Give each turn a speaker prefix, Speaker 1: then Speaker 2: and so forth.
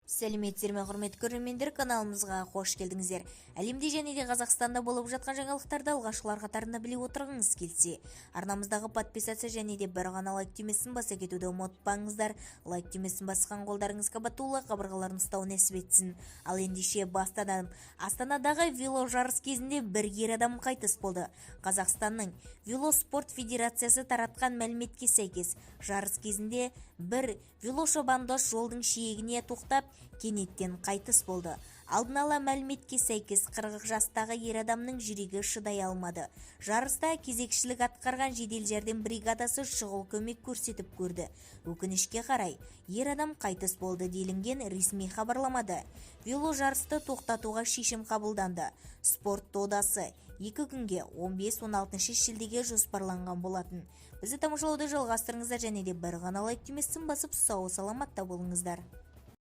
Speaker 1: Сәлеметсіздер ме, құрметті көрермендер, каналымызға қош келдіңіздер. Әлемде және де Қазақстанда болып жатқан жаңалықтарды алғашқылар қатарында біле отырғыңыз келсе, арнамыздағы подписация және де бір ғана лайк түймесін баса кетуді ұмытпаңыздар. Лайк түймесін басқан қолдарыңыз қабатулы қабырғаларын ұстау нәсіп етсін. Ал ендеше бастадым. Астанадағы веложарыс кезінде бір ер адам қайтыс болды. Қазақстанның велоспорт федерациясы таратқан мәліметке сәйкес, жарыс кезінде бір велошабандоз жолдың шиегіне тоқтап, кенеттен қайтыс болды. Алдын ала мәліметке сәйкес 40 жастағы ер адамның жүрегі шыдай алмады. Жарыста кезекшілік атқарған жедел жәрдем бригадасы шұғыл көмек көрсетіп көрді. Өкінішке қарай, ер адам қайтыс болды делінген ресми хабарламада. Вело жарысты тоқтатуға шешім қабылданды. Спорт додасы 2 күнге 15-16 шілдеге жоспарланған болатын. Бізді тамашалауды жалғастырыңыздар және де бір ғана лайк түймесін басып сау саламатта болыңыздар.